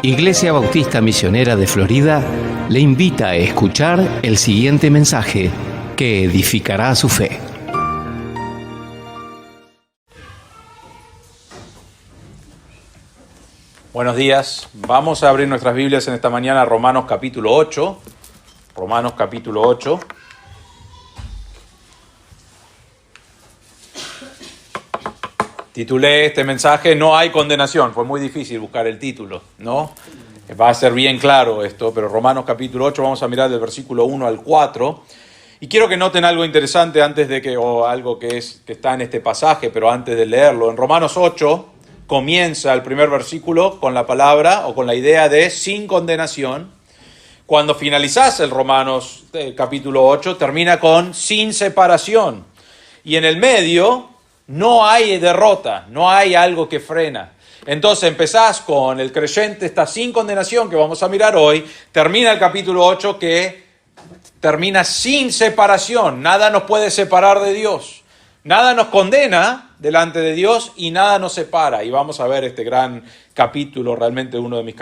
Iglesia Bautista Misionera de Florida le invita a escuchar el siguiente mensaje que edificará su fe. Buenos días. Vamos a abrir nuestras Biblias en esta mañana a Romanos capítulo 8. Romanos capítulo 8. Titulé este mensaje "No hay condenación". Fue muy difícil buscar el título, ¿no? Va a ser bien claro esto, pero Romanos capítulo 8, vamos a mirar del versículo 1 al 4. Y quiero que noten algo interesante antes de que, o algo que está en este pasaje, pero antes de leerlo. En Romanos 8 comienza el primer versículo con la palabra o con la idea de sin condenación. Cuando finalizás el Romanos capítulo 8, termina con sin separación. Y en el medio no hay derrota, no hay algo que frena. Entonces empezás con el creyente está sin condenación, que vamos a mirar hoy. Termina el capítulo 8 que termina sin separación. Nada nos puede separar de Dios. Nada nos condena delante de Dios y nada nos separa. Y vamos a ver este gran capítulo, realmente uno de mis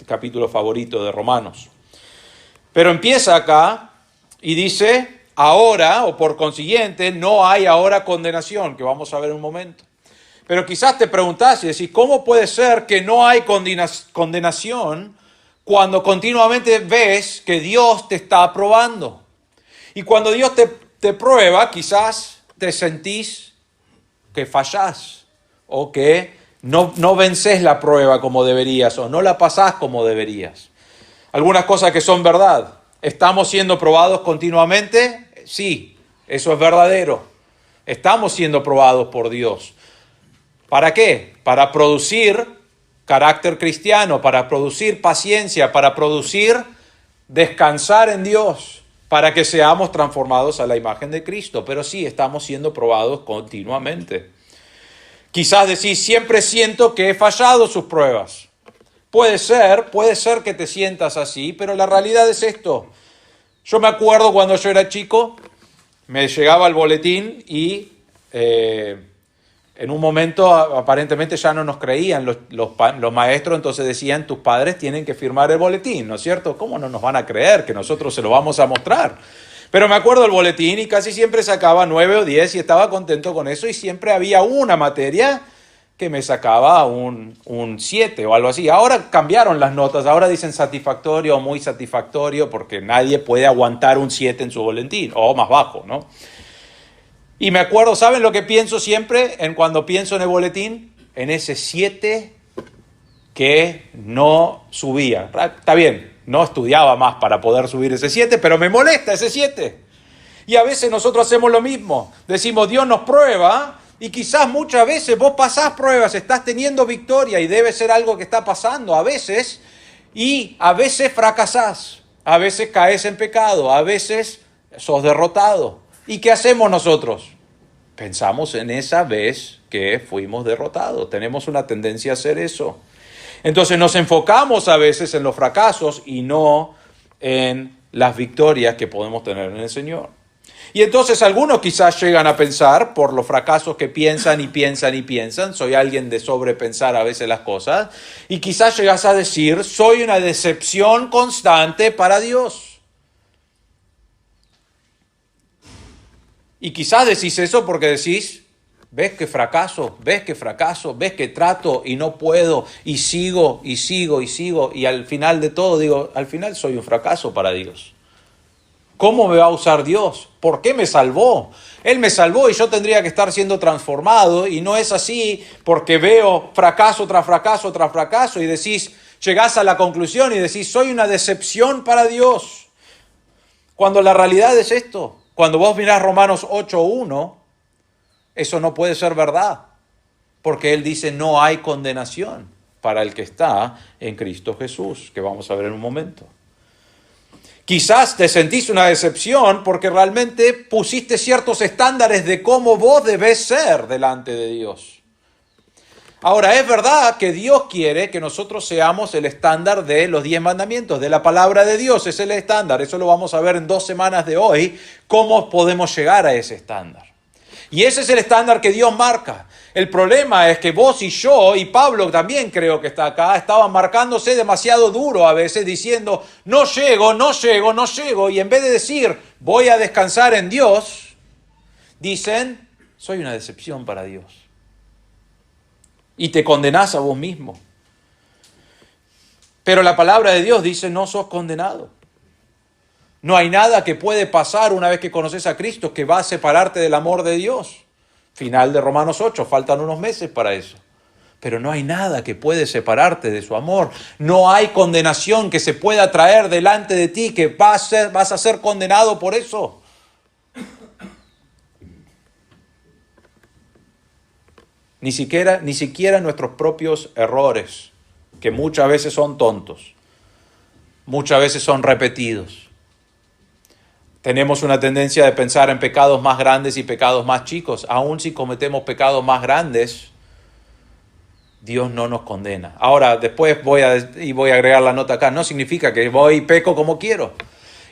capítulos favoritos de Romanos. Pero empieza acá y dice: ahora, o por consiguiente, no hay ahora condenación, que vamos a ver en un momento. Pero quizás te preguntás y decís, ¿cómo puede ser que no hay condenación cuando continuamente ves que Dios te está aprobando? Y cuando Dios te prueba, quizás te sentís que fallás o que no vences la prueba como deberías o no la pasás como deberías. Algunas cosas que son verdad. ¿Estamos siendo probados continuamente? Sí, eso es verdadero. Estamos siendo probados por Dios. ¿Para qué? Para producir carácter cristiano, para producir paciencia, para producir descansar en Dios, para que seamos transformados a la imagen de Cristo. Pero sí, estamos siendo probados continuamente. Quizás decís, siempre siento que he fallado sus pruebas. Puede ser que te sientas así, pero la realidad es esto. Yo me acuerdo cuando yo era chico, me llegaba el boletín y en un momento aparentemente ya no nos creían los maestros, entonces decían, tus padres tienen que firmar el boletín, ¿no es cierto? ¿Cómo no nos van a creer que nosotros se lo vamos a mostrar? Pero me acuerdo del boletín y casi siempre sacaba 9 o 10 y estaba contento con eso y siempre había una materia que me sacaba un 7 o algo así. Ahora cambiaron las notas, ahora dicen satisfactorio o muy satisfactorio porque nadie puede aguantar un 7 en su boletín, o más bajo, ¿no? Y me acuerdo, ¿saben lo que pienso siempre cuando pienso en el boletín? En ese 7 que no subía. Está bien, no estudiaba más para poder subir ese 7, pero me molesta ese 7. Y a veces nosotros hacemos lo mismo. Decimos, Dios nos prueba. Y quizás muchas veces vos pasás pruebas, estás teniendo victoria y debe ser algo que está pasando a veces. Y a veces fracasás, a veces caes en pecado, a veces sos derrotado. ¿Y qué hacemos nosotros? Pensamos en esa vez que fuimos derrotados. Tenemos una tendencia a hacer eso. Entonces nos enfocamos a veces en los fracasos y no en las victorias que podemos tener en el Señor. Y entonces algunos quizás llegan a pensar, por los fracasos que piensan y piensan y piensan, soy alguien de sobrepensar a veces las cosas, y quizás llegas a decir, soy una decepción constante para Dios. Y quizás decís eso porque decís, ves que fracaso, ves que trato y no puedo, y sigo, y al final de todo digo, al final soy un fracaso para Dios. ¿Cómo me va a usar Dios? ¿Por qué me salvó? Él me salvó y yo tendría que estar siendo transformado y no es así porque veo fracaso tras fracaso tras fracaso y llegás a la conclusión y decís, soy una decepción para Dios. Cuando la realidad es esto, cuando vos mirás Romanos 8:1, eso no puede ser verdad porque Él dice no hay condenación para el que está en Cristo Jesús, que vamos a ver en un momento. Quizás te sentís una decepción porque realmente pusiste ciertos estándares de cómo vos debés ser delante de Dios. Ahora, es verdad que Dios quiere que nosotros seamos el estándar de los 10 mandamientos, de la palabra de Dios, es el estándar. Eso lo vamos a ver en 2 semanas de hoy, cómo podemos llegar a ese estándar. Y ese es el estándar que Dios marca. El problema es que vos y yo, y Pablo también creo que está acá, estaban marcándose demasiado duro a veces, diciendo, no llego, no llego, no llego. Y en vez de decir, voy a descansar en Dios, dicen, soy una decepción para Dios. Y te condenás a vos mismo. Pero la palabra de Dios dice, no sos condenado. No hay nada que puede pasar una vez que conoces a Cristo que va a separarte del amor de Dios. Final de Romanos 8, faltan unos meses para eso. Pero no hay nada que puede separarte de su amor. No hay condenación que se pueda traer delante de ti, que vas a ser condenado por eso. Ni siquiera nuestros propios errores, que muchas veces son tontos, muchas veces son repetidos. Tenemos una tendencia de pensar en pecados más grandes y pecados más chicos. Aun si cometemos pecados más grandes, Dios no nos condena. Ahora, después voy a agregar la nota acá. No significa que voy y peco como quiero.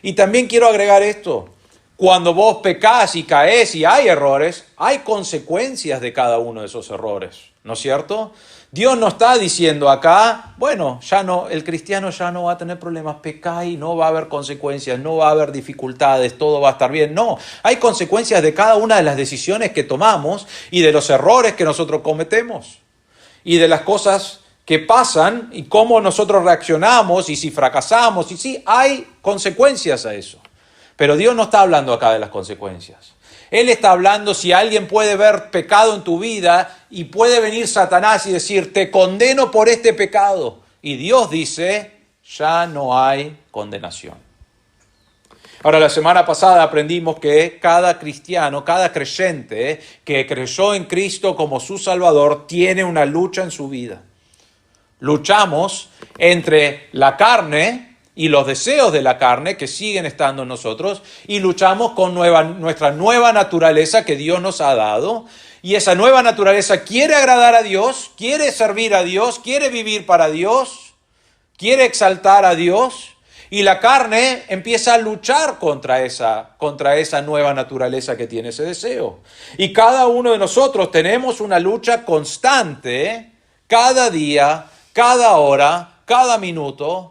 Y también quiero agregar esto. Cuando vos pecás y caes y hay errores, hay consecuencias de cada uno de esos errores. ¿No es cierto? Dios no está diciendo acá, bueno, ya no, el cristiano ya no va a tener problemas, pecá y no va a haber consecuencias, no va a haber dificultades, todo va a estar bien. No, hay consecuencias de cada una de las decisiones que tomamos y de los errores que nosotros cometemos y de las cosas que pasan y cómo nosotros reaccionamos y si fracasamos y sí, hay consecuencias a eso. Pero Dios no está hablando acá de las consecuencias. Él está hablando si alguien puede ver pecado en tu vida y puede venir Satanás y decir, te condeno por este pecado. Y Dios dice, ya no hay condenación. Ahora, la semana pasada aprendimos que cada cristiano, cada creyente que creyó en Cristo como su Salvador, tiene una lucha en su vida. Luchamos entre la carne y los deseos de la carne que siguen estando en nosotros, y luchamos con nuestra nueva naturaleza que Dios nos ha dado, y esa nueva naturaleza quiere agradar a Dios, quiere servir a Dios, quiere vivir para Dios, quiere exaltar a Dios, y la carne empieza a luchar contra esa nueva naturaleza que tiene ese deseo. Y cada uno de nosotros tenemos una lucha constante, cada día, cada hora, cada minuto,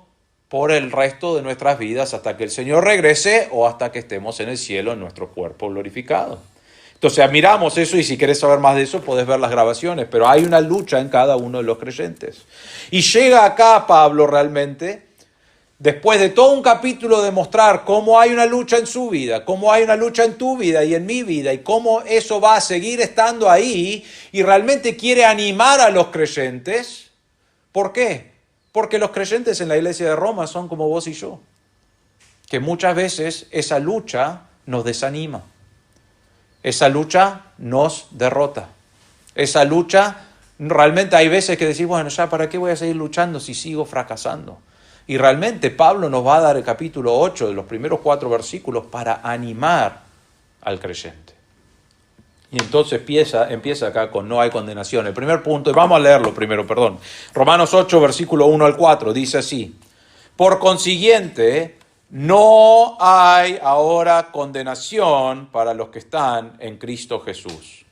por el resto de nuestras vidas hasta que el Señor regrese o hasta que estemos en el cielo en nuestro cuerpo glorificado. Entonces admiramos eso y si querés saber más de eso podés ver las grabaciones, pero hay una lucha en cada uno de los creyentes. Y llega acá Pablo realmente, después de todo un capítulo de mostrar cómo hay una lucha en su vida, cómo hay una lucha en tu vida y en mi vida y cómo eso va a seguir estando ahí, y realmente quiere animar a los creyentes. ¿Por qué? Porque los creyentes en la iglesia de Roma son como vos y yo, que muchas veces esa lucha nos desanima, esa lucha nos derrota, esa lucha realmente hay veces que decís, bueno, ya para qué voy a seguir luchando si sigo fracasando. Y realmente Pablo nos va a dar el capítulo 8 de los primeros 4 versículos para animar al creyente. Y entonces empieza acá con no hay condenación. El primer punto, vamos a leerlo primero, perdón. Romanos 8, versículo 1 al 4, dice así. Por consiguiente, no hay ahora condenación para los que están en Cristo Jesús.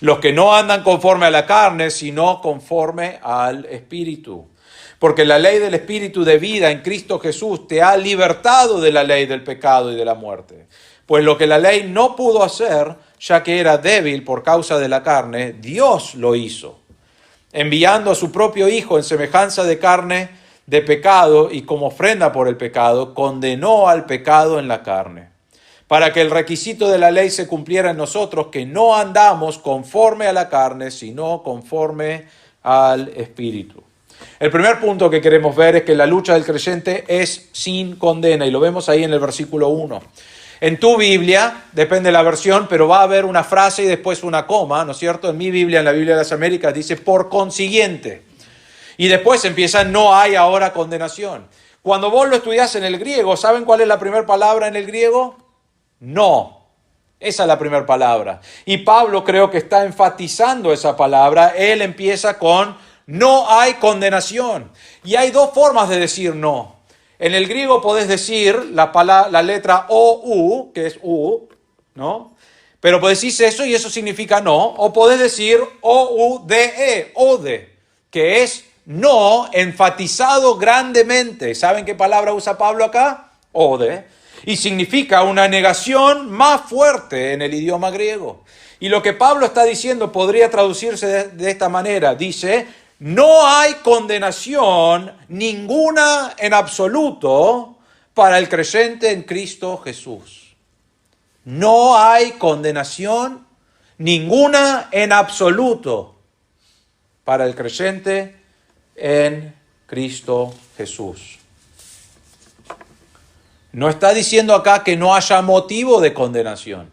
Los que no andan conforme a la carne, sino conforme al Espíritu. Porque la ley del Espíritu de vida en Cristo Jesús te ha libertado de la ley del pecado y de la muerte. Pues lo que la ley no pudo hacer, ya que era débil por causa de la carne, Dios lo hizo, enviando a su propio Hijo en semejanza de carne de pecado y como ofrenda por el pecado, condenó al pecado en la carne, para que el requisito de la ley se cumpliera en nosotros, que no andamos conforme a la carne, sino conforme al Espíritu. El primer punto que queremos ver es que la lucha del creyente es sin condena, y lo vemos ahí en el versículo 1. En tu Biblia, depende de la versión, pero va a haber una frase y después una coma, ¿no es cierto? En mi Biblia, en la Biblia de las Américas, dice por consiguiente. Y después empieza no hay ahora condenación. Cuando vos lo estudiás en el griego, ¿saben cuál es la primera palabra en el griego? No. Esa es la primera palabra. Y Pablo creo que está enfatizando esa palabra. Él empieza con no hay condenación. Y hay dos formas de decir no. En el griego podés decir la letra O-U, que es U, ¿no? Pero podés decir eso y eso significa no. O podés decir O-U-D-E, ode, que es no enfatizado grandemente. ¿Saben qué palabra usa Pablo acá? Ode. Y significa una negación más fuerte en el idioma griego. Y lo que Pablo está diciendo podría traducirse de esta manera. Dice, no hay condenación ninguna en absoluto para el creyente en Cristo Jesús. No hay condenación ninguna en absoluto para el creyente en Cristo Jesús. No está diciendo acá que no haya motivo de condenación.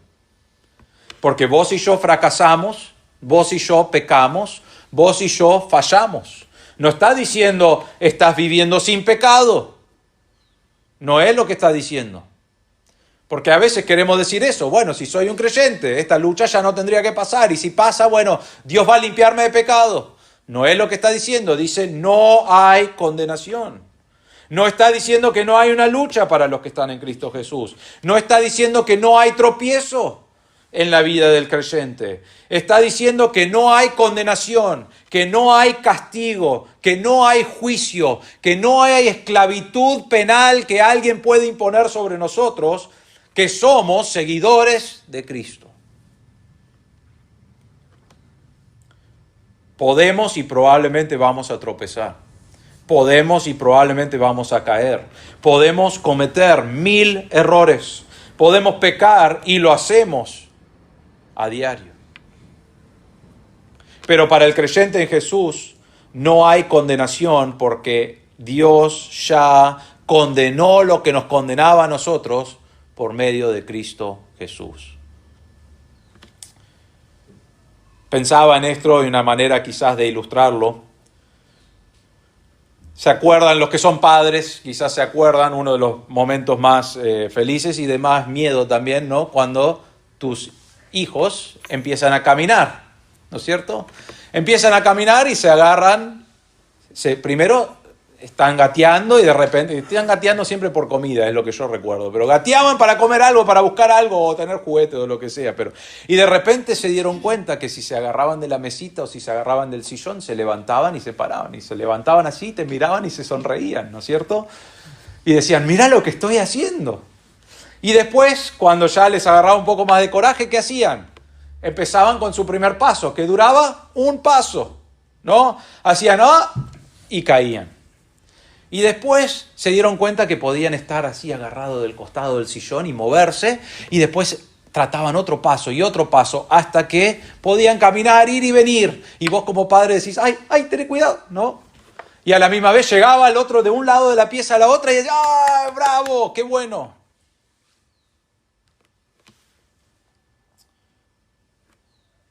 Porque vos y yo fracasamos, vos y yo pecamos, vos y yo fallamos. No está diciendo estás viviendo sin pecado. No es lo que está diciendo. Porque a veces queremos decir eso. Bueno, si soy un creyente, esta lucha ya no tendría que pasar. Y si pasa, bueno, Dios va a limpiarme de pecado. No es lo que está diciendo. Dice, no hay condenación. No está diciendo que no hay una lucha para los que están en Cristo Jesús. No está diciendo que no hay tropiezo en la vida del creyente. Está diciendo que no hay condenación, que no hay castigo, que no hay juicio, que no hay esclavitud penal que alguien puede imponer sobre nosotros, que somos seguidores de Cristo. Podemos y probablemente vamos a tropezar. Podemos y probablemente vamos a caer. Podemos cometer 1000 errores. Podemos pecar y lo hacemos a diario. Pero para el creyente en Jesús no hay condenación porque Dios ya condenó lo que nos condenaba a nosotros por medio de Cristo Jesús. Pensaba en esto de una manera quizás de ilustrarlo. ¿Se acuerdan los que son padres? Quizás se acuerdan uno de los momentos más felices y de más miedo también, ¿no? Cuando tus hijos empiezan a caminar, ¿no es cierto? Empiezan a caminar y se agarran, primero están gateando y de repente, están gateando siempre por comida, es lo que yo recuerdo, pero gateaban para comer algo, para buscar algo o tener juguete o lo que sea, y de repente se dieron cuenta que si se agarraban de la mesita o si se agarraban del sillón, se levantaban y se paraban, y se levantaban así, te miraban y se sonreían, ¿no es cierto? Y decían, mira lo que estoy haciendo. Y después, cuando ya les agarraba un poco más de coraje, ¿qué hacían? Empezaban con su primer paso, que duraba un paso, ¿no? Hacían y caían. Y después se dieron cuenta que podían estar así agarrados del costado del sillón y moverse, y después trataban otro paso y otro paso hasta que podían caminar, ir y venir. Y vos como padre decís, ¡ay, ten cuidado! ¿No? Y a la misma vez llegaba el otro de un lado de la pieza a la otra y decía, ¡ah, bravo! ¡Qué bueno!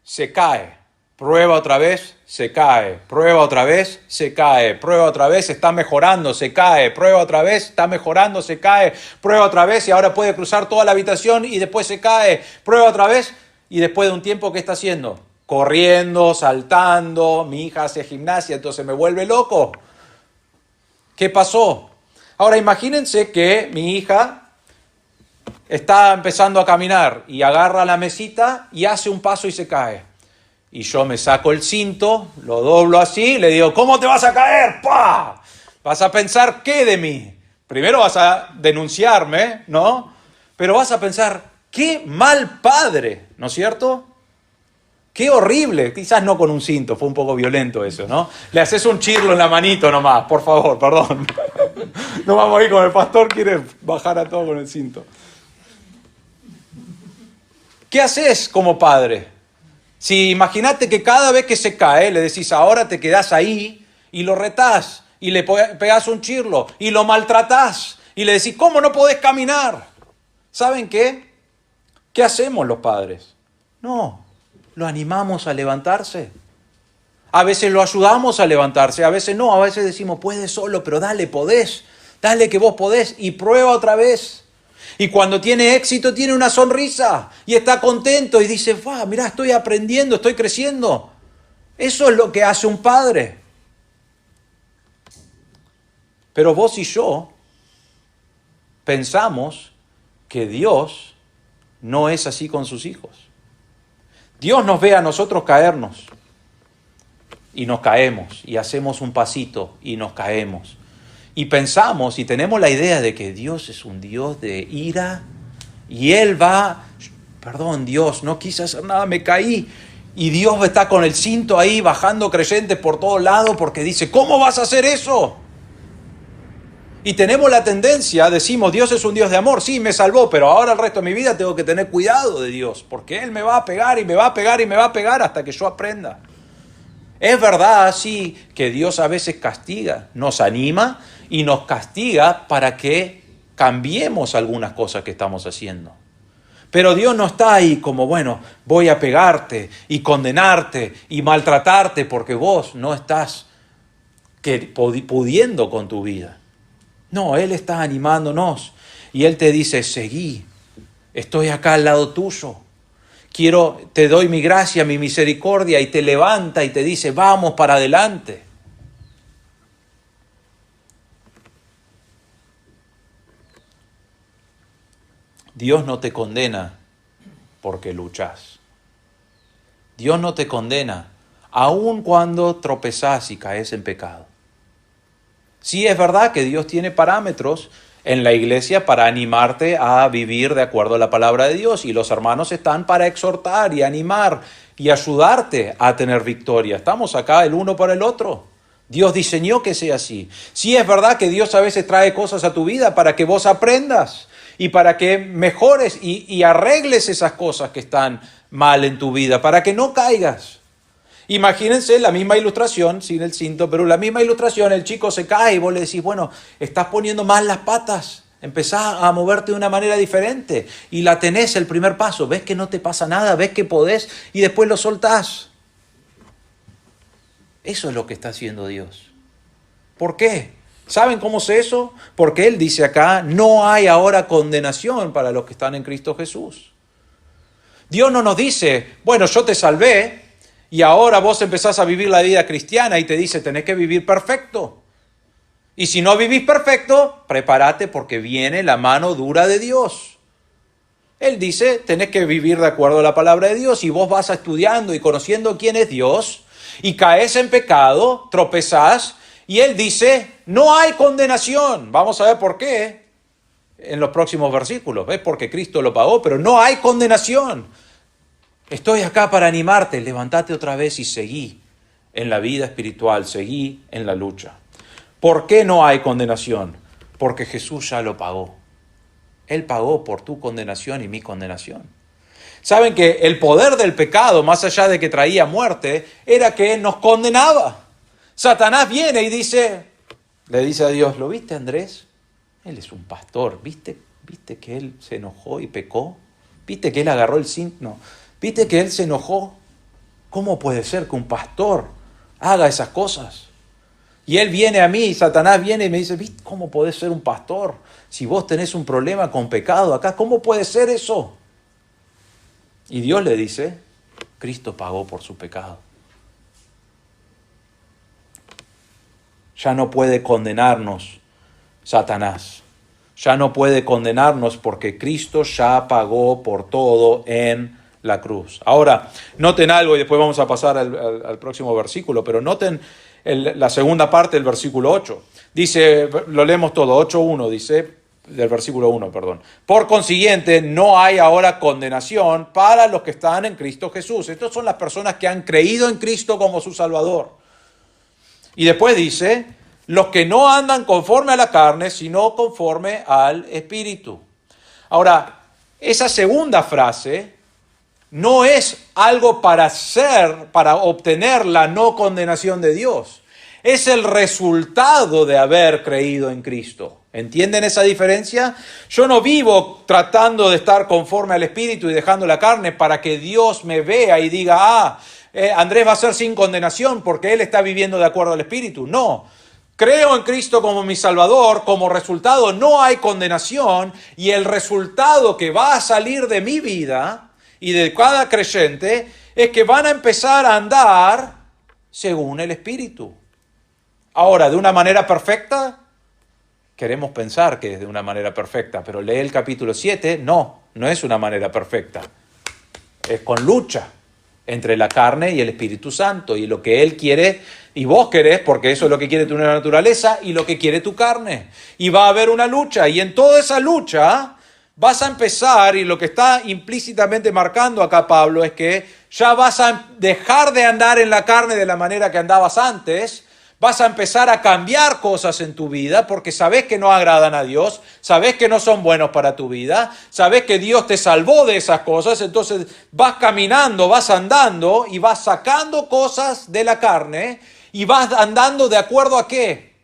Se cae, prueba otra vez, se cae, prueba otra vez, se cae, prueba otra vez, está mejorando, se cae, prueba otra vez, está mejorando, se cae, prueba otra vez y ahora puede cruzar toda la habitación y después se cae, prueba otra vez y después de un tiempo, ¿qué está haciendo? Corriendo, saltando, mi hija hace gimnasia, entonces me vuelve loco. ¿Qué pasó? Ahora imagínense que mi hija está empezando a caminar y agarra la mesita y hace un paso y se cae. Y yo me saco el cinto, lo doblo así, le digo, ¿cómo te vas a caer? ¡Pah! Vas a pensar, ¿qué de mí? Primero vas a denunciarme, ¿no? Pero vas a pensar, qué mal padre, ¿no es cierto? Qué horrible, quizás no con un cinto, fue un poco violento eso, ¿no? Le haces un chirlo en la manito nomás, por favor, perdón. No vamos a ir con el pastor, quiere bajar a todo con el cinto. ¿Qué haces como padre? Si imaginate que cada vez que se cae, le decís, ahora te quedás ahí y lo retás y le pegás un chirlo y lo maltratás y le decís, ¿cómo no podés caminar? ¿Saben qué? ¿Qué hacemos los padres? No, lo animamos a levantarse. A veces lo ayudamos a levantarse, a veces no, a veces decimos, puedes solo, pero dale, podés, dale que vos podés y prueba otra vez. Y cuando tiene éxito tiene una sonrisa y está contento y dice, mirá, estoy aprendiendo, estoy creciendo. Eso es lo que hace un padre. Pero vos y yo pensamos que Dios no es así con sus hijos. Dios nos ve a nosotros caernos y nos caemos y hacemos un pasito y nos caemos. Y pensamos y tenemos la idea de que Dios es un Dios de ira y Él va, perdón Dios, no quise hacer nada, me caí. Y Dios está con el cinto ahí bajando creyentes por todos lados porque dice, ¿cómo vas a hacer eso? Y tenemos la tendencia, decimos, Dios es un Dios de amor, sí, me salvó, pero ahora el resto de mi vida tengo que tener cuidado de Dios, porque Él me va a pegar y me va a pegar y me va a pegar hasta que yo aprenda. Es verdad, sí, que Dios a veces castiga, nos anima y nos castiga para que cambiemos algunas cosas que estamos haciendo. Pero Dios no está ahí como, bueno, voy a pegarte y condenarte y maltratarte porque vos no estás pudiendo con tu vida. No, Él está animándonos y Él te dice, seguí, estoy acá al lado tuyo. Te doy mi gracia, mi misericordia y te levanta y te dice, vamos para adelante. Dios no te condena porque luchas. Dios no te condena aun cuando tropezás y caes en pecado. Sí es verdad que Dios tiene parámetros en la iglesia para animarte a vivir de acuerdo a la palabra de Dios y los hermanos están para exhortar y animar y ayudarte a tener victoria. Estamos acá el uno para el otro. Dios diseñó que sea así. Sí es verdad que Dios a veces trae cosas a tu vida para que vos aprendas y para que mejores y arregles esas cosas que están mal en tu vida, para que no caigas. Imagínense la misma ilustración, sin el cinto, pero la misma ilustración, el chico se cae y vos le decís, bueno, estás poniendo mal las patas, empezás a moverte de una manera diferente y la tenés el primer paso, ves que no te pasa nada, ves que podés y después lo soltás. Eso es lo que está haciendo Dios. ¿Por qué? ¿Saben cómo es eso? Porque Él dice acá, no hay ahora condenación para los que están en Cristo Jesús. Dios no nos dice, bueno, yo te salvé, y ahora vos empezás a vivir la vida cristiana y te dice, tenés que vivir perfecto. Y si no vivís perfecto, prepárate porque viene la mano dura de Dios. Él dice, tenés que vivir de acuerdo a la palabra de Dios y vos vas estudiando y conociendo quién es Dios y caes en pecado, tropezás y Él dice, no hay condenación. Vamos a ver por qué en los próximos versículos. ¿Ves? Porque Cristo lo pagó, pero no hay condenación. Estoy acá para animarte, levántate otra vez y seguí en la vida espiritual, seguí en la lucha. ¿Por qué no hay condenación? Porque Jesús ya lo pagó. Él pagó por tu condenación y mi condenación. Saben que el poder del pecado, más allá de que traía muerte, era que nos condenaba. Satanás viene y le dice a Dios, ¿lo viste, Andrés? Él es un pastor, ¿viste que él se enojó y pecó? ¿Viste que él agarró el cinto? ¿Viste que él se enojó? ¿Cómo puede ser que un pastor haga esas cosas? Y él viene a mí, y Satanás viene y me dice, ¿viste cómo podés ser un pastor? Si vos tenés un problema con pecado acá, ¿cómo puede ser eso? Y Dios le dice, Cristo pagó por su pecado. Ya no puede condenarnos Satanás. Ya no puede condenarnos porque Cristo ya pagó por todo en la cruz. Ahora, noten algo y después vamos a pasar al próximo versículo, pero noten la segunda parte del versículo 8. Dice, lo leemos todo, 8.1 dice, del versículo 1, perdón. Por consiguiente, no hay ahora condenación para los que están en Cristo Jesús. Estas son las personas que han creído en Cristo como su Salvador. Y después dice, los que no andan conforme a la carne, sino conforme al Espíritu. Ahora, esa segunda frase no es algo para obtener la no condenación de Dios. Es el resultado de haber creído en Cristo. ¿Entienden esa diferencia? Yo no vivo tratando de estar conforme al Espíritu y dejando la carne para que Dios me vea y diga, Andrés va a ser sin condenación porque él está viviendo de acuerdo al Espíritu. No. Creo en Cristo como mi Salvador, como resultado no hay condenación y el resultado que va a salir de mi vida y de cada creyente es que van a empezar a andar según el Espíritu. Ahora, ¿de una manera perfecta? Queremos pensar que es de una manera perfecta, pero lee el capítulo 7, no es una manera perfecta. Es con lucha, entre la carne y el Espíritu Santo, y lo que Él quiere y vos querés, porque eso es lo que quiere tu nueva naturaleza y lo que quiere tu carne. Y va a haber una lucha, y en toda esa lucha vas a empezar, y lo que está implícitamente marcando acá Pablo es que ya vas a dejar de andar en la carne de la manera que andabas antes. Vas a empezar a cambiar cosas en tu vida porque sabes que no agradan a Dios, sabes que no son buenos para tu vida, sabes que Dios te salvó de esas cosas, entonces vas caminando, vas andando y vas sacando cosas de la carne y vas andando de acuerdo a ¿qué?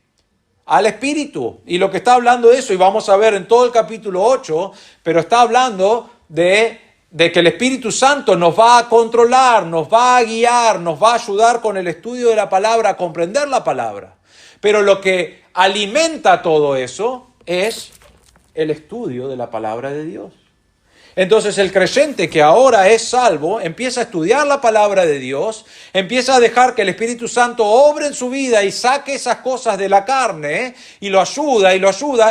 Al Espíritu. Y lo que está hablando de eso, y vamos a ver en todo el capítulo 8, pero está hablando de que el Espíritu Santo nos va a controlar, nos va a guiar, nos va a ayudar con el estudio de la palabra, a comprender la palabra. Pero lo que alimenta todo eso es el estudio de la palabra de Dios. Entonces el creyente que ahora es salvo empieza a estudiar la palabra de Dios, empieza a dejar que el Espíritu Santo obre en su vida y saque esas cosas de la carne y lo ayuda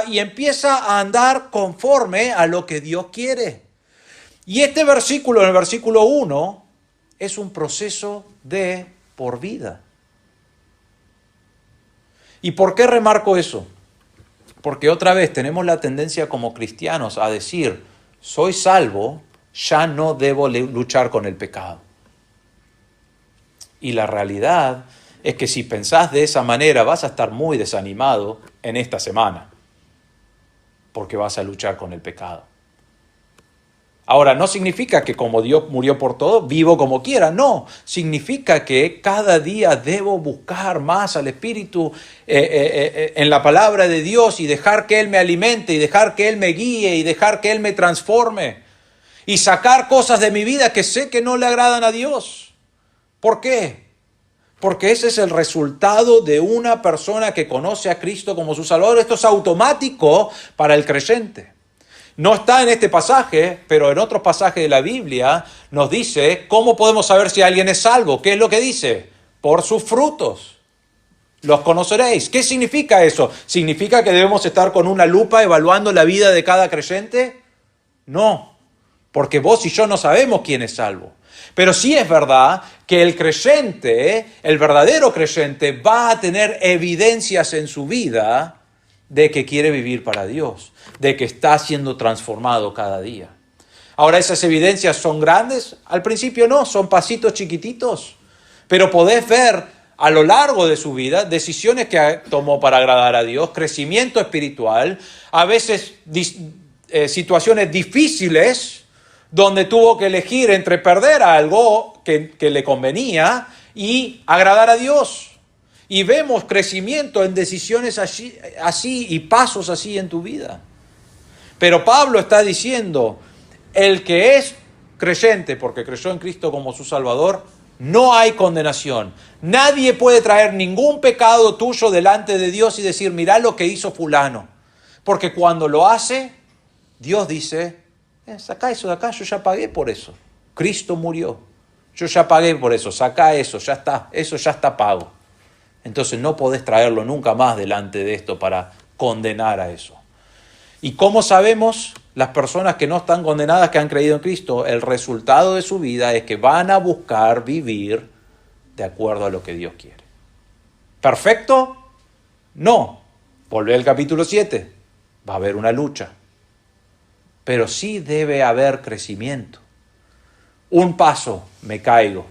y empieza a andar conforme a lo que Dios quiere. Y este versículo, en el versículo 1, es un proceso de por vida. ¿Y por qué remarco eso? Porque otra vez tenemos la tendencia como cristianos a decir, soy salvo, ya no debo luchar con el pecado. Y la realidad es que si pensás de esa manera vas a estar muy desanimado en esta semana, porque vas a luchar con el pecado. Ahora, no significa que como Dios murió por todo, vivo como quiera. No, significa que cada día debo buscar más al Espíritu en la palabra de Dios y dejar que Él me alimente y dejar que Él me guíe y dejar que Él me transforme y sacar cosas de mi vida que sé que no le agradan a Dios. ¿Por qué? Porque ese es el resultado de una persona que conoce a Cristo como su Salvador. Esto es automático para el creyente. No está en este pasaje, pero en otros pasajes de la Biblia nos dice cómo podemos saber si alguien es salvo. ¿Qué es lo que dice? Por sus frutos. Los conoceréis. ¿Qué significa eso? ¿Significa que debemos estar con una lupa evaluando la vida de cada creyente? No, porque vos y yo no sabemos quién es salvo. Pero sí es verdad que el creyente, el verdadero creyente, va a tener evidencias en su vida de que quiere vivir para Dios, de que está siendo transformado cada día. Ahora, ¿esas evidencias son grandes? Al principio no, son pasitos chiquititos, pero podés ver a lo largo de su vida decisiones que tomó para agradar a Dios, crecimiento espiritual, a veces situaciones difíciles donde tuvo que elegir entre perder algo que le convenía y agradar a Dios. Y vemos crecimiento en decisiones así y pasos así en tu vida. Pero Pablo está diciendo, el que es creyente, porque creyó en Cristo como su Salvador, no hay condenación. Nadie puede traer ningún pecado tuyo delante de Dios y decir, mirá lo que hizo fulano. Porque cuando lo hace, Dios dice, saca eso de acá, yo ya pagué por eso. Cristo murió. Yo ya pagué por eso, saca eso, ya está, eso ya está pago. Entonces no podés traerlo nunca más delante de esto para condenar a eso. ¿Y cómo sabemos las personas que no están condenadas, que han creído en Cristo? El resultado de su vida es que van a buscar vivir de acuerdo a lo que Dios quiere. ¿Perfecto? No. Volvé al capítulo 7. Va a haber una lucha. Pero sí debe haber crecimiento. Un paso, me caigo,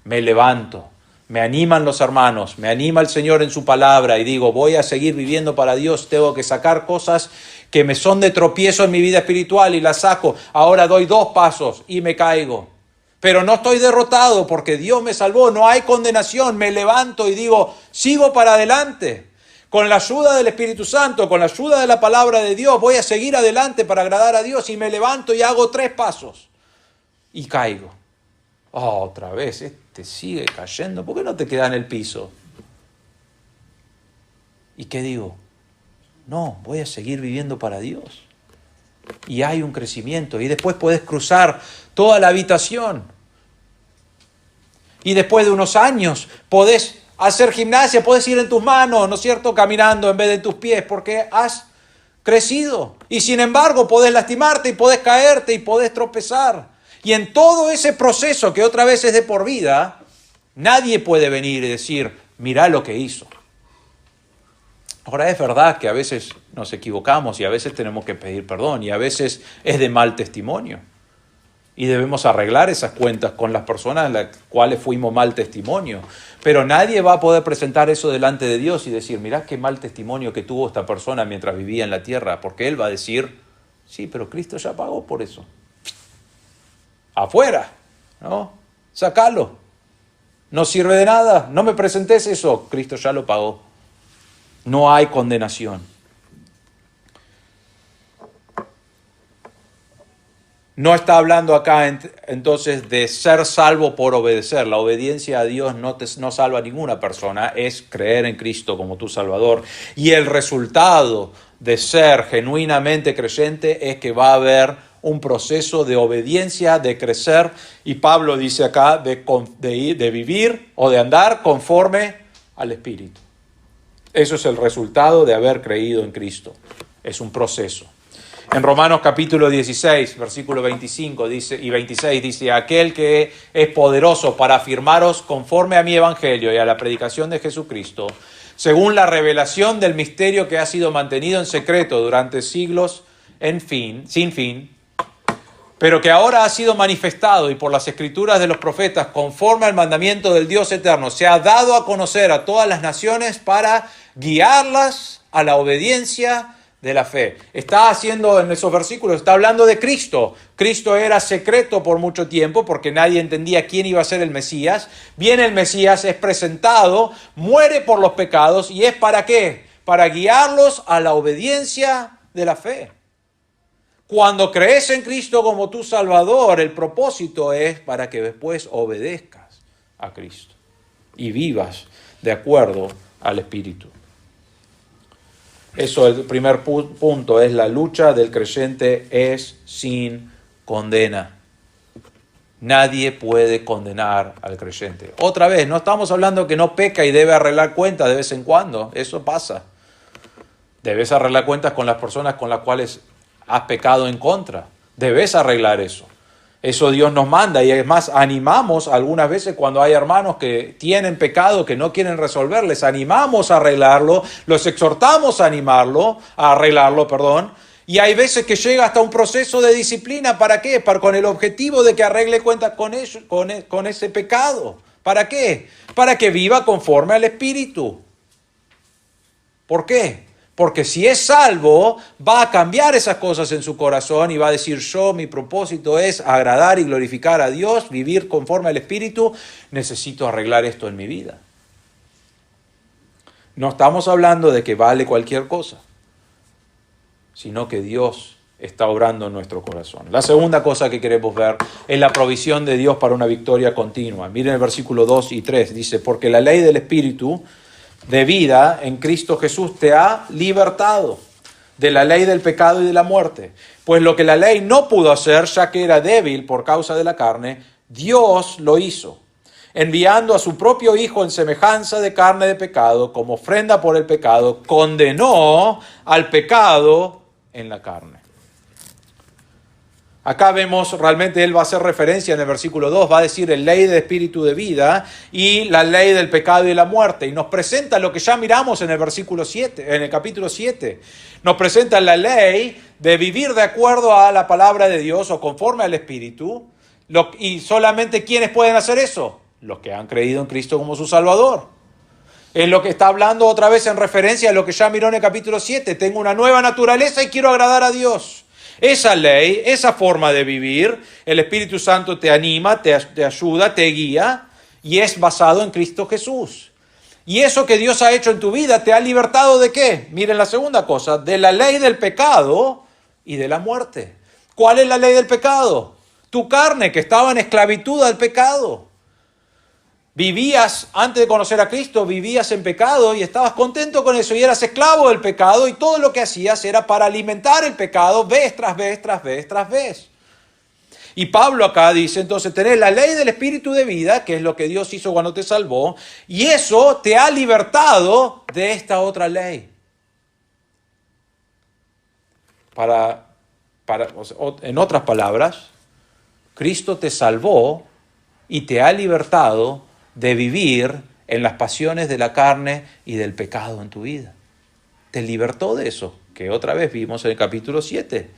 me levanto. Me animan los hermanos, me anima el Señor en su palabra y digo, voy a seguir viviendo para Dios, tengo que sacar cosas que me son de tropiezo en mi vida espiritual y las saco. Ahora doy 2 pasos y me caigo. Pero no estoy derrotado porque Dios me salvó, no hay condenación, me levanto y digo, sigo para adelante. Con la ayuda del Espíritu Santo, con la ayuda de la palabra de Dios, voy a seguir adelante para agradar a Dios y me levanto y hago 3 pasos y caigo. Otra vez, te sigue cayendo, ¿por qué no te queda en el piso? ¿Y qué digo? No, voy a seguir viviendo para Dios. Y hay un crecimiento, y después podés cruzar toda la habitación. Y después de unos años podés hacer gimnasia, podés ir en tus manos, ¿no es cierto?, caminando en vez de en tus pies, porque has crecido. Y sin embargo podés lastimarte y podés caerte y podés tropezar. Y en todo ese proceso, que otra vez es de por vida, nadie puede venir y decir, mirá lo que hizo. Ahora, es verdad que a veces nos equivocamos y a veces tenemos que pedir perdón y a veces es de mal testimonio. Y debemos arreglar esas cuentas con las personas a las cuales fuimos mal testimonio. Pero nadie va a poder presentar eso delante de Dios y decir, mirá qué mal testimonio que tuvo esta persona mientras vivía en la tierra. Porque Él va a decir, sí, pero Cristo ya pagó por eso. Afuera, ¿no? Sácalo. No sirve de nada. No me presentes eso. Cristo ya lo pagó. No hay condenación. No está hablando acá entonces de ser salvo por obedecer. La obediencia a Dios no salva a ninguna persona, es creer en Cristo como tu Salvador. Y el resultado de ser genuinamente creyente es que va a haber un proceso de obediencia, de crecer. Y Pablo dice acá de vivir o de andar conforme al Espíritu. Eso es el resultado de haber creído en Cristo. Es un proceso. En Romanos capítulo 16, versículo 25 y 26 dice, aquel que es poderoso para afirmaros conforme a mi evangelio y a la predicación de Jesucristo, según la revelación del misterio que ha sido mantenido en secreto durante siglos sin fin, pero que ahora ha sido manifestado y por las escrituras de los profetas, conforme al mandamiento del Dios eterno, se ha dado a conocer a todas las naciones para guiarlas a la obediencia de la fe. Está haciendo en esos versículos, está hablando de Cristo. Cristo era secreto por mucho tiempo porque nadie entendía quién iba a ser el Mesías. Viene el Mesías, es presentado, muere por los pecados y es ¿para qué? Para guiarlos a la obediencia de la fe. Cuando crees en Cristo como tu Salvador, el propósito es para que después obedezcas a Cristo y vivas de acuerdo al Espíritu. Eso, el primer punto, es la lucha del creyente es sin condena. Nadie puede condenar al creyente. Otra vez, no estamos hablando que no peca y debe arreglar cuentas de vez en cuando. Eso pasa. Debes arreglar cuentas con las personas con las cuales has pecado en contra. Debes arreglar eso. Eso Dios nos manda y es más, animamos algunas veces cuando hay hermanos que tienen pecado, que no quieren resolver, les animamos a arreglarlo, los exhortamos a arreglarlo, y hay veces que llega hasta un proceso de disciplina. ¿Para qué? Con el objetivo de que arregle cuentas con ellos, con ese pecado. ¿Para qué? Para que viva conforme al Espíritu. ¿Por qué? Porque si es salvo, va a cambiar esas cosas en su corazón y va a decir, mi propósito es agradar y glorificar a Dios, vivir conforme al Espíritu, necesito arreglar esto en mi vida. No estamos hablando de que vale cualquier cosa, sino que Dios está obrando en nuestro corazón. La segunda cosa que queremos ver es la provisión de Dios para una victoria continua. Miren el versículo 2 y 3, dice, porque la ley del Espíritu de vida en Cristo Jesús te ha libertado de la ley del pecado y de la muerte. Pues lo que la ley no pudo hacer, ya que era débil por causa de la carne, Dios lo hizo, enviando a su propio Hijo en semejanza de carne de pecado, como ofrenda por el pecado, condenó al pecado en la carne. Acá vemos, realmente él va a hacer referencia en el versículo 2, va a decir la ley del espíritu de vida y la ley del pecado y la muerte. Y nos presenta lo que ya miramos en el versículo 7, en el capítulo 7. Nos presenta la ley de vivir de acuerdo a la palabra de Dios o conforme al Espíritu. Y solamente ¿quiénes pueden hacer eso? Los que han creído en Cristo como su Salvador. Es lo que está hablando otra vez en referencia a lo que ya miró en el capítulo 7. Tengo una nueva naturaleza y quiero agradar a Dios. Esa ley, esa forma de vivir, el Espíritu Santo te anima, te ayuda, te guía y es basado en Cristo Jesús. Y eso que Dios ha hecho en tu vida te ha libertado ¿de qué? Miren la segunda cosa, de la ley del pecado y de la muerte. ¿Cuál es la ley del pecado? Tu carne que estaba en esclavitud al pecado. Vivías, antes de conocer a Cristo, vivías en pecado y estabas contento con eso y eras esclavo del pecado y todo lo que hacías era para alimentar el pecado vez tras vez, tras vez, tras vez. Y Pablo acá dice, entonces tenés la ley del espíritu de vida, que es lo que Dios hizo cuando te salvó, y eso te ha libertado de esta otra ley. En otras palabras, Cristo te salvó y te ha libertado de vivir en las pasiones de la carne y del pecado en tu vida. Te libertó de eso, que otra vez vimos en el capítulo 7.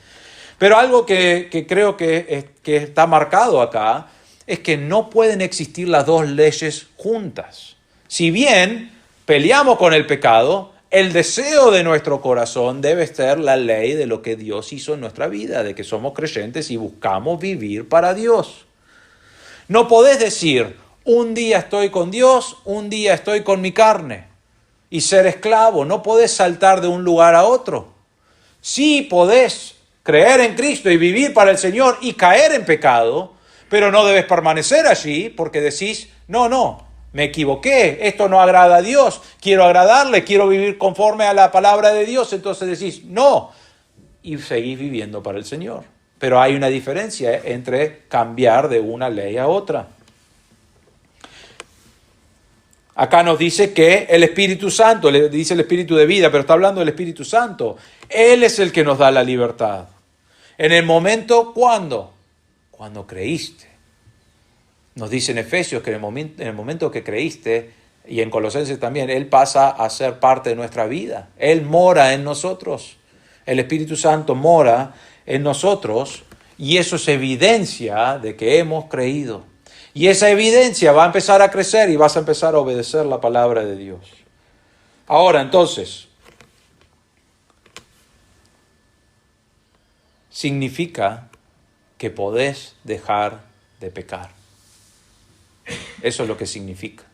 Pero algo que creo que está marcado acá es que no pueden existir las dos leyes juntas. Si bien peleamos con el pecado, el deseo de nuestro corazón debe ser la ley de lo que Dios hizo en nuestra vida, de que somos creyentes y buscamos vivir para Dios. No podés decir, un día estoy con Dios, un día estoy con mi carne, y ser esclavo. No podés saltar de un lugar a otro. Sí podés creer en Cristo y vivir para el Señor y caer en pecado, pero no debes permanecer allí porque decís, no, me equivoqué, esto no agrada a Dios, quiero agradarle, quiero vivir conforme a la palabra de Dios, entonces decís, no, y seguís viviendo para el Señor. Pero hay una diferencia entre cambiar de una ley a otra. Acá nos dice que el Espíritu Santo, le dice el Espíritu de vida, pero está hablando del Espíritu Santo. Él es el que nos da la libertad. En el momento, ¿cuándo? Cuando creíste. Nos dice en Efesios que en el momento que creíste, y en Colosenses también, Él pasa a ser parte de nuestra vida. Él mora en nosotros. El Espíritu Santo mora en nosotros y eso es evidencia de que hemos creído. Y esa evidencia va a empezar a crecer y vas a empezar a obedecer la palabra de Dios. Ahora, entonces, significa que podés dejar de pecar. Eso es lo que significa.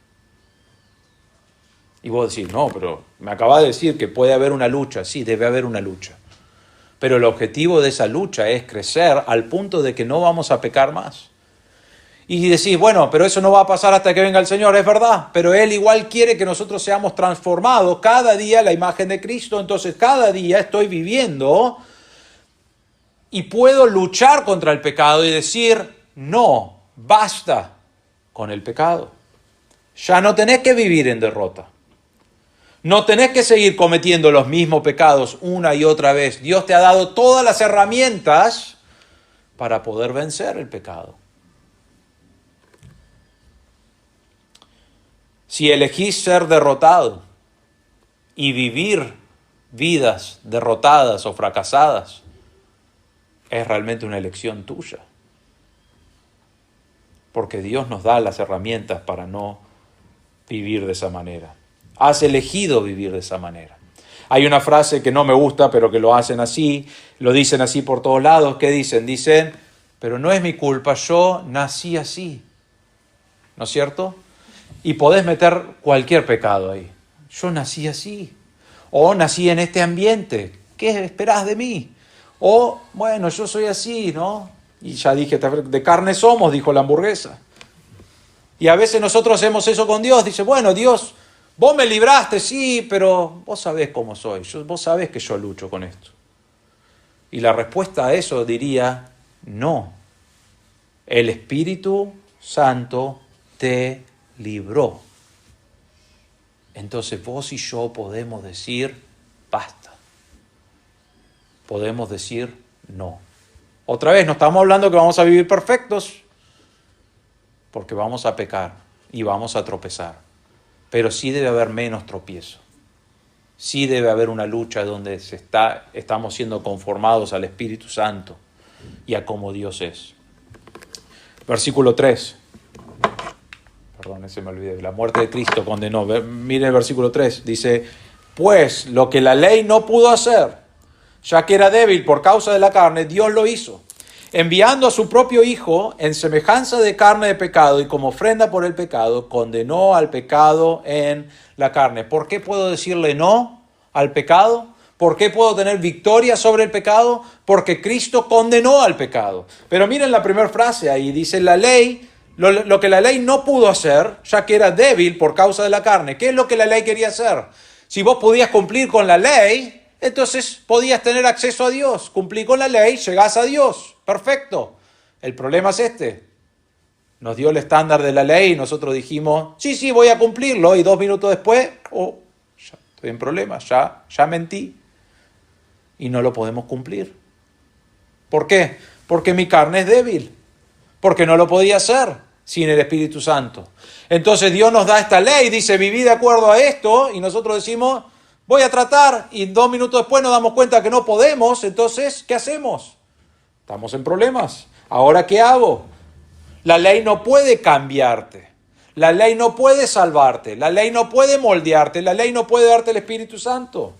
Y vos decís, no, pero me acabas de decir que puede haber una lucha. Sí, debe haber una lucha. Pero el objetivo de esa lucha es crecer al punto de que no vamos a pecar más. Y decís, bueno, pero eso no va a pasar hasta que venga el Señor, es verdad, pero Él igual quiere que nosotros seamos transformados cada día a la imagen de Cristo, entonces cada día estoy viviendo y puedo luchar contra el pecado y decir, no, basta con el pecado. Ya no tenés que vivir en derrota. No tenés que seguir cometiendo los mismos pecados una y otra vez. Dios te ha dado todas las herramientas para poder vencer el pecado. Si elegís ser derrotado y vivir vidas derrotadas o fracasadas, es realmente una elección tuya. Porque Dios nos da las herramientas para no vivir de esa manera. Has elegido vivir de esa manera. Hay una frase que no me gusta, pero que lo hacen así, lo dicen así por todos lados. ¿Qué dicen? Dicen, pero no es mi culpa, yo nací así. ¿No es cierto? Y podés meter cualquier pecado ahí. Yo nací así. O nací en este ambiente. ¿Qué esperás de mí? O, bueno, yo soy así, ¿no? Y ya dije, de carne somos, dijo la hamburguesa. Y a veces nosotros hacemos eso con Dios. Dice, bueno, Dios, vos me libraste, sí, pero vos sabés cómo soy. Vos sabés que yo lucho con esto. Y la respuesta a eso diría, no. El Espíritu Santo te libró. Entonces vos y yo podemos decir basta. Podemos decir no. Otra vez, no estamos hablando que vamos a vivir perfectos, porque vamos a pecar y vamos a tropezar. Pero sí debe haber menos tropiezo. Sí debe haber una lucha donde estamos siendo conformados al Espíritu Santo y a cómo Dios es. Versículo 3. Perdón, ese me olvidé. La muerte de Cristo condenó. Miren el versículo 3. Dice, pues lo que la ley no pudo hacer, ya que era débil por causa de la carne, Dios lo hizo, enviando a su propio Hijo en semejanza de carne de pecado y como ofrenda por el pecado, condenó al pecado en la carne. ¿Por qué puedo decirle no al pecado? ¿Por qué puedo tener victoria sobre el pecado? Porque Cristo condenó al pecado. Pero miren la primera frase ahí, dice la ley, lo que la ley no pudo hacer, ya que era débil por causa de la carne. ¿Qué es lo que la ley quería hacer? Si vos podías cumplir con la ley, entonces podías tener acceso a Dios. Cumplí con la ley, llegás a Dios. Perfecto. El problema es este. Nos dio el estándar de la ley y nosotros dijimos, sí, voy a cumplirlo. Y 2 minutos después, ya estoy en problemas, ya mentí. Y no lo podemos cumplir. ¿Por qué? Porque mi carne es débil. porque no lo podía hacer sin el Espíritu Santo. Entonces Dios nos da esta ley, dice, viví de acuerdo a esto, y nosotros decimos, voy a tratar, y 2 minutos después nos damos cuenta que no podemos, entonces, ¿qué hacemos? Estamos en problemas. ¿Ahora qué hago? La ley no puede cambiarte. La ley no puede salvarte. La ley no puede moldearte. La ley no puede darte el Espíritu Santo.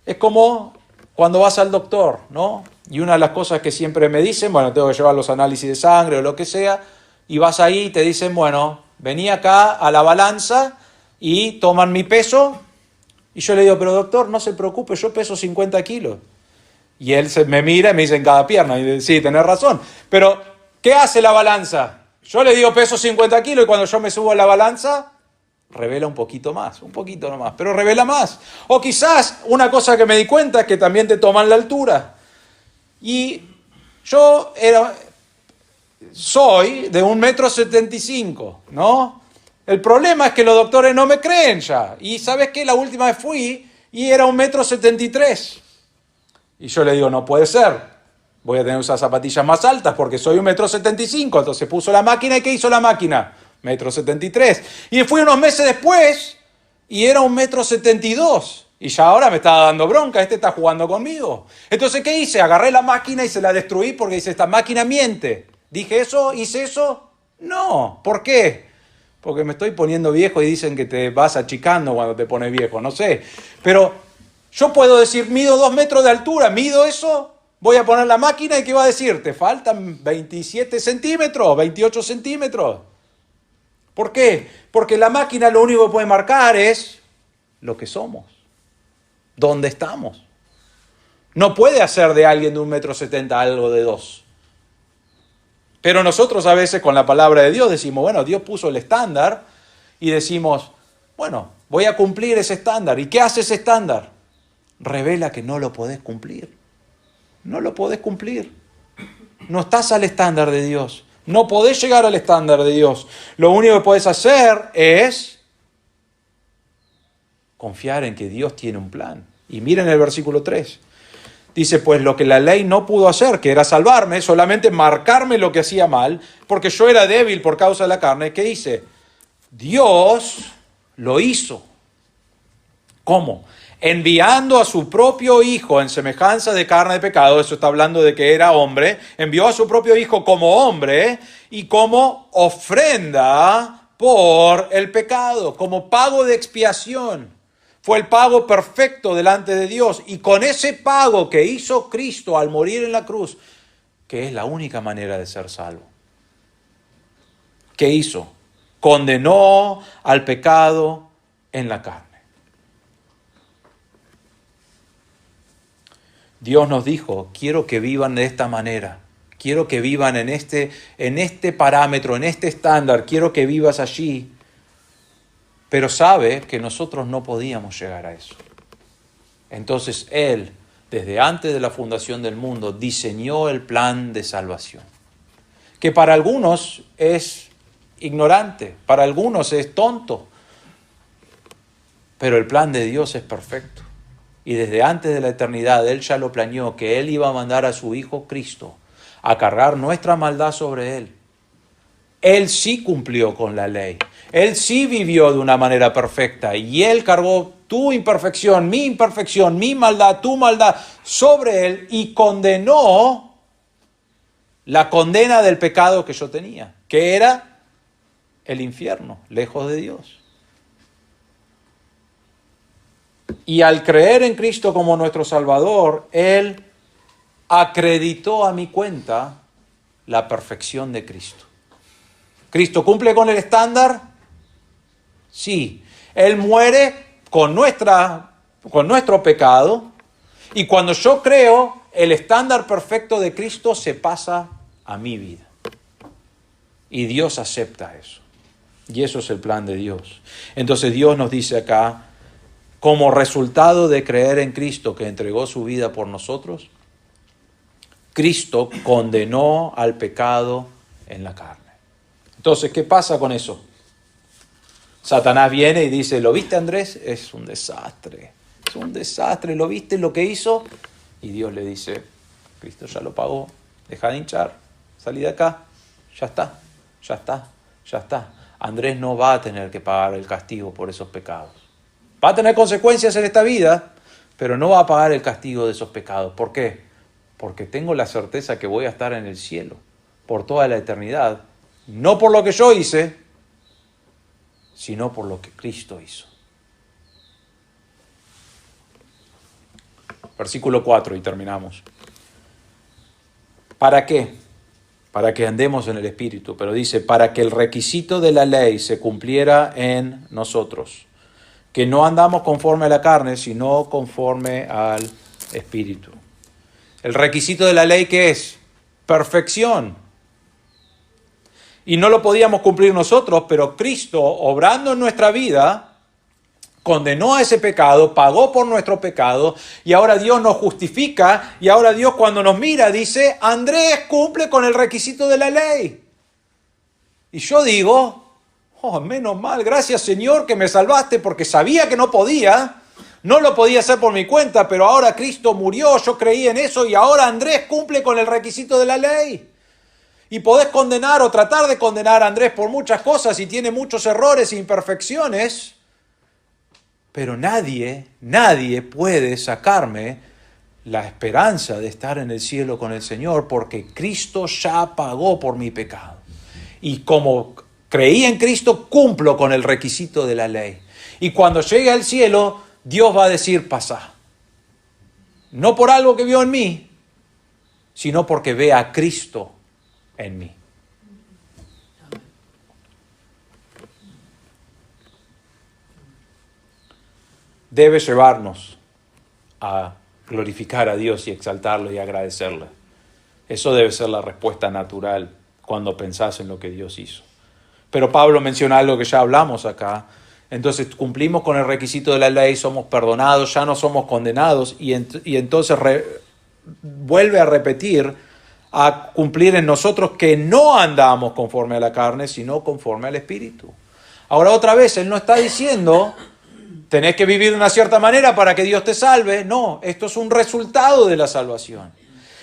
Es como cuando vas al doctor, ¿no? Y una de las cosas que siempre me dicen, bueno, tengo que llevar los análisis de sangre o lo que sea, y vas ahí y te dicen, bueno, vení acá a la balanza y toman mi peso. Y yo le digo, pero doctor, no se preocupe, yo peso 50 kilos. Y él me mira y me dice en cada pierna, y dice, sí, tenés razón. Pero, ¿qué hace la balanza? Yo le digo peso 50 kilos y cuando yo me subo a la balanza, revela un poquito nomás, pero revela más. O quizás una cosa que me di cuenta es que también te toman la altura. Y yo soy de 1,75 m, ¿no? El problema es que los doctores no me creen ya. Y ¿sabes qué? La última vez fui y era 1,73 m. Y yo le digo, no puede ser. Voy a tener que usar zapatillas más altas porque soy 1,75 m. Entonces puso la máquina y ¿qué hizo la máquina? 1,73 m. Y fui unos meses después y era 1,72 m. Y ya ahora me estaba dando bronca, este está jugando conmigo. Entonces, ¿qué hice? Agarré la máquina y se la destruí porque dice, esta máquina miente. ¿Dije eso? ¿Hice eso? No. ¿Por qué? Porque me estoy poniendo viejo y dicen que te vas achicando cuando te pones viejo, no sé. Pero yo puedo decir, mido 2 metros de altura, mido eso, voy a poner la máquina y ¿qué va a decir? Te faltan 27 centímetros, 28 centímetros. ¿Por qué? Porque la máquina lo único que puede marcar es lo que somos, dónde estamos. No puede hacer de alguien de 1,70 m algo de 2. Pero nosotros a veces con la palabra de Dios decimos, bueno, Dios puso el estándar y decimos, bueno, voy a cumplir ese estándar. ¿Y qué hace ese estándar? Revela que no lo podés cumplir. No lo podés cumplir. No estás al estándar de Dios. No podés llegar al estándar de Dios. Lo único que podés hacer es confiar en que Dios tiene un plan. Y miren el versículo 3. Dice, pues lo que la ley no pudo hacer, que era salvarme, solamente marcarme lo que hacía mal, porque yo era débil por causa de la carne, ¿qué hice? Dios lo hizo. ¿Cómo? Enviando a su propio Hijo en semejanza de carne de pecado, eso está hablando de que era hombre, envió a su propio Hijo como hombre y como ofrenda por el pecado, como pago de expiación. Fue el pago perfecto delante de Dios. Y con ese pago que hizo Cristo al morir en la cruz, que es la única manera de ser salvo. ¿Qué hizo? Condenó al pecado en la carne. Dios nos dijo, quiero que vivan de esta manera. Quiero que vivan en este parámetro, en este estándar. Quiero que vivas allí. Pero sabe que nosotros no podíamos llegar a eso. Entonces Él, desde antes de la fundación del mundo, diseñó el plan de salvación. Que para algunos es ignorante, para algunos es tonto. Pero el plan de Dios es perfecto. Y desde antes de la eternidad Él ya lo planeó, que Él iba a mandar a su Hijo Cristo a cargar nuestra maldad sobre Él. Él sí cumplió con la ley. Él sí vivió de una manera perfecta y Él cargó tu imperfección, mi maldad, tu maldad sobre Él y condenó la condena del pecado que yo tenía, que era el infierno, lejos de Dios. Y al creer en Cristo como nuestro Salvador, Él acreditó a mi cuenta la perfección de Cristo. ¿Cristo cumple con el estándar? Sí. Él muere con nuestro pecado y cuando yo creo, el estándar perfecto de Cristo se pasa a mi vida. Y Dios acepta eso. Y eso es el plan de Dios. Entonces Dios nos dice acá, como resultado de creer en Cristo que entregó su vida por nosotros, Cristo condenó al pecado en la carne. Entonces, ¿qué pasa con eso? Satanás viene y dice, ¿lo viste, Andrés? Es un desastre, ¿lo viste lo que hizo? Y Dios le dice, Cristo ya lo pagó, deja de hinchar, salí de acá, ya está, ya está, ya está. Andrés no va a tener que pagar el castigo por esos pecados. Va a tener consecuencias en esta vida, pero no va a pagar el castigo de esos pecados. ¿Por qué? Porque tengo la certeza que voy a estar en el cielo por toda la eternidad, no por lo que yo hice, sino por lo que Cristo hizo. Versículo 4 y terminamos. ¿Para qué? Para que andemos en el Espíritu, pero dice, para que el requisito de la ley se cumpliera en nosotros, que no andamos conforme a la carne, sino conforme al Espíritu. El requisito de la ley, ¿qué es? Perfección. Y no lo podíamos cumplir nosotros, pero Cristo, obrando en nuestra vida, condenó a ese pecado, pagó por nuestro pecado, y ahora Dios nos justifica, y ahora Dios cuando nos mira dice, Andrés cumple con el requisito de la ley. Y yo digo, oh, menos mal, gracias Señor que me salvaste, porque sabía que no lo podía hacer por mi cuenta, pero ahora Cristo murió, yo creí en eso, y ahora Andrés cumple con el requisito de la ley. Y podés condenar o tratar de condenar a Andrés por muchas cosas, y tiene muchos errores e imperfecciones, pero nadie puede sacarme la esperanza de estar en el cielo con el Señor, porque Cristo ya pagó por mi pecado. Y como creí en Cristo, cumplo con el requisito de la ley. Y cuando llegue al cielo, Dios va a decir, pasá. No por algo que vio en mí, sino porque ve a Cristo en mí. Debe llevarnos a glorificar a Dios y exaltarlo y agradecerle. Eso debe ser la respuesta natural cuando pensás en lo que Dios hizo. Pero Pablo menciona algo que ya hablamos acá. Entonces cumplimos con el requisito de la ley, somos perdonados, ya no somos condenados, y entonces vuelve a repetir, a cumplir en nosotros que no andamos conforme a la carne, sino conforme al Espíritu. Ahora otra vez, él no está diciendo, tenés que vivir de una cierta manera para que Dios te salve. No, esto es un resultado de la salvación.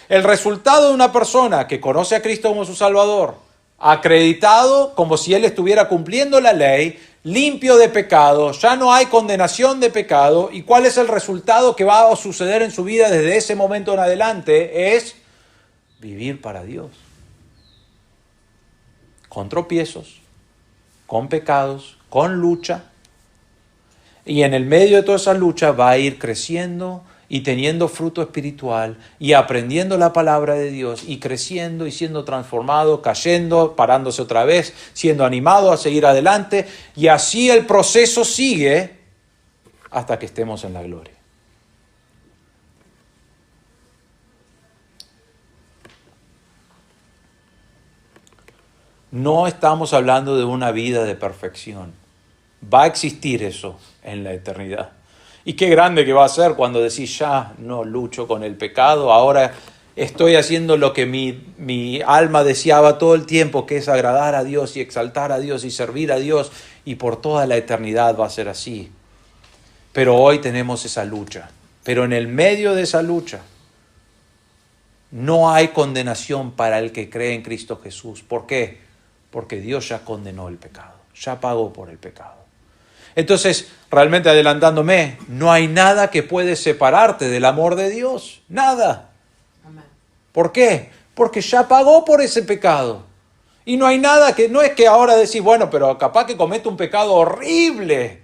El resultado de una persona que conoce a Cristo como su Salvador, acreditado como si Él estuviera cumpliendo la ley, limpio de pecado, ya no hay condenación de pecado. ¿Y cuál es el resultado que va a suceder en su vida desde ese momento en adelante? Es vivir para Dios. Con tropiezos, con pecados, con lucha. Y en el medio de toda esa lucha va a ir creciendo y teniendo fruto espiritual y aprendiendo la palabra de Dios y creciendo y siendo transformado, cayendo, parándose otra vez, siendo animado a seguir adelante. Y así el proceso sigue hasta que estemos en la gloria. No estamos hablando de una vida de perfección. Va a existir eso en la eternidad. Y qué grande que va a ser cuando decís, ya no lucho con el pecado, ahora estoy haciendo lo que mi alma deseaba todo el tiempo, que es agradar a Dios y exaltar a Dios y servir a Dios, y por toda la eternidad va a ser así. Pero hoy tenemos esa lucha. Pero en el medio de esa lucha no hay condenación para el que cree en Cristo Jesús. ¿Por qué? Porque Dios ya condenó el pecado, ya pagó por el pecado. Entonces, realmente adelantándome, no hay nada que puede separarte del amor de Dios. Nada. Amén. ¿Por qué? Porque ya pagó por ese pecado. Y no hay nada que, no es que ahora decís, bueno, pero capaz que cometo un pecado horrible.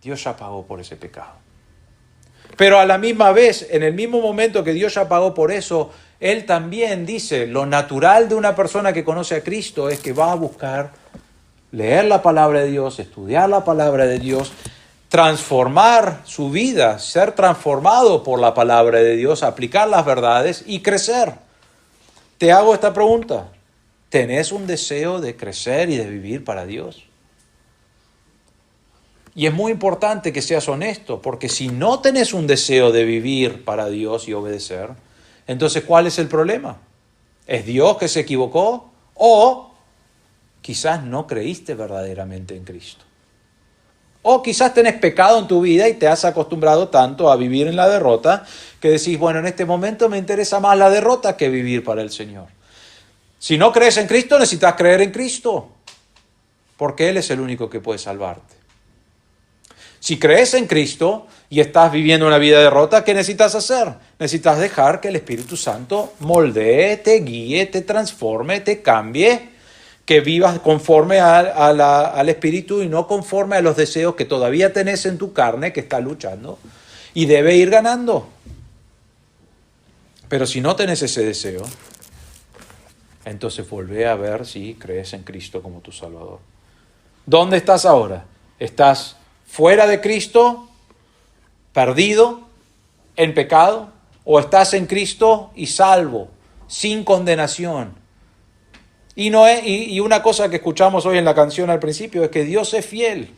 Dios ya pagó por ese pecado. Pero a la misma vez, en el mismo momento que Dios ya pagó por eso, Él también dice, lo natural de una persona que conoce a Cristo es que va a buscar leer la palabra de Dios, estudiar la palabra de Dios, transformar su vida, ser transformado por la palabra de Dios, aplicar las verdades y crecer. Te hago esta pregunta. ¿Tenés un deseo de crecer y de vivir para Dios? Y es muy importante que seas honesto, porque si no tenés un deseo de vivir para Dios y obedecer, entonces ¿cuál es el problema? ¿Es Dios que se equivocó? ¿O quizás no creíste verdaderamente en Cristo? O quizás tenés pecado en tu vida y te has acostumbrado tanto a vivir en la derrota que decís, bueno, en este momento me interesa más la derrota que vivir para el Señor. Si no crees en Cristo, necesitas creer en Cristo, porque Él es el único que puede salvarte. Si crees en Cristo y estás viviendo una vida de derrota, ¿qué necesitas hacer? Necesitas dejar que el Espíritu Santo moldee, te guíe, te transforme, te cambie, que vivas conforme al Espíritu y no conforme a los deseos que todavía tenés en tu carne, que está luchando y debe ir ganando. Pero si no tenés ese deseo, entonces volvé a ver si crees en Cristo como tu Salvador. ¿Dónde estás ahora? ¿Estás fuera de Cristo, perdido, en pecado? ¿O estás en Cristo y salvo, sin condenación? Y una cosa que escuchamos hoy en la canción al principio es que Dios es fiel.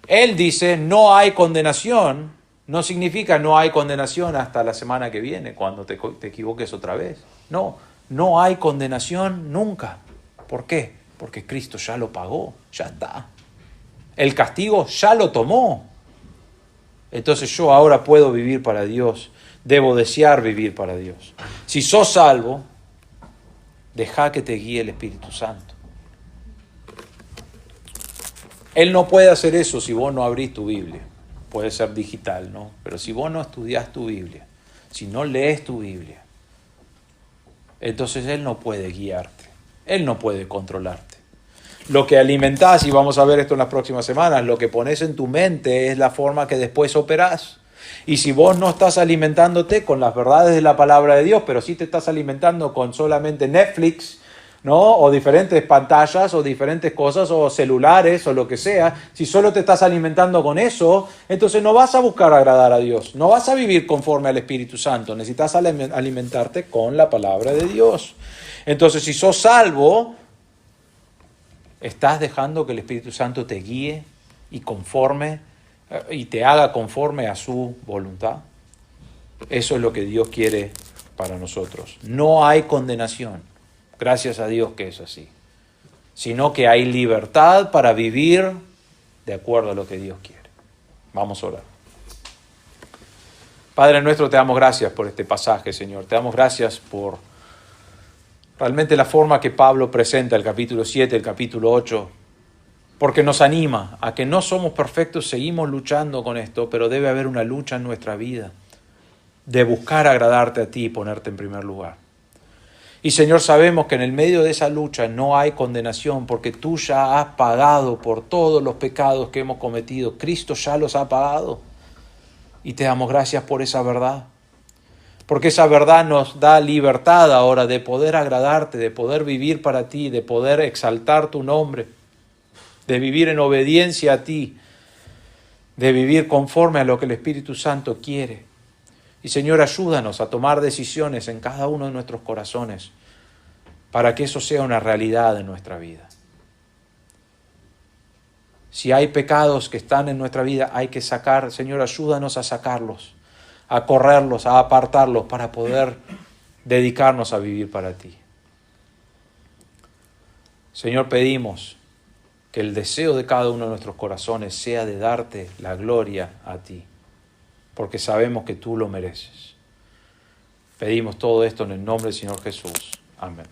Él dice, no hay condenación. No significa no hay condenación hasta la semana que viene, cuando te equivoques otra vez. No hay condenación nunca. ¿Por qué? Porque Cristo ya lo pagó, ya está. El castigo ya lo tomó. Entonces yo ahora puedo vivir para Dios. Debo desear vivir para Dios. Si sos salvo, deja que te guíe el Espíritu Santo. Él no puede hacer eso si vos no abrís tu Biblia. Puede ser digital, ¿no? Pero si vos no estudiás tu Biblia, si no lees tu Biblia, entonces Él no puede guiarte. Él no puede controlarte. Lo que alimentás, y vamos a ver esto en las próximas semanas, lo que pones en tu mente es la forma que después operás. Y si vos no estás alimentándote con las verdades de la palabra de Dios, pero sí te estás alimentando con solamente Netflix, ¿no? O diferentes pantallas, o diferentes cosas, o celulares, o lo que sea, si solo te estás alimentando con eso, entonces no vas a buscar agradar a Dios, no vas a vivir conforme al Espíritu Santo, necesitas alimentarte con la palabra de Dios. Entonces, si sos salvo, estás dejando que el Espíritu Santo te guíe y te haga conforme a su voluntad. Eso es lo que Dios quiere para nosotros. No hay condenación. Gracias a Dios que es así. Sino que hay libertad para vivir de acuerdo a lo que Dios quiere. Vamos a orar. Padre nuestro, te damos gracias por este pasaje, Señor. Te damos gracias por realmente la forma que Pablo presenta el capítulo 7, el capítulo 8, porque nos anima a que no somos perfectos, seguimos luchando con esto, pero debe haber una lucha en nuestra vida de buscar agradarte a ti y ponerte en primer lugar. Y Señor, sabemos que en el medio de esa lucha no hay condenación, porque tú ya has pagado por todos los pecados que hemos cometido. Cristo ya los ha pagado. Y te damos gracias por esa verdad. Porque esa verdad nos da libertad ahora de poder agradarte, de poder vivir para ti, de poder exaltar tu nombre, de vivir en obediencia a ti, de vivir conforme a lo que el Espíritu Santo quiere. Y Señor, ayúdanos a tomar decisiones en cada uno de nuestros corazones para que eso sea una realidad en nuestra vida. Si hay pecados que están en nuestra vida, hay que sacar. Señor, ayúdanos a sacarlos, a correrlos, a apartarlos para poder dedicarnos a vivir para ti. Señor, pedimos que el deseo de cada uno de nuestros corazones sea de darte la gloria a ti, porque sabemos que tú lo mereces. Pedimos todo esto en el nombre del Señor Jesús. Amén.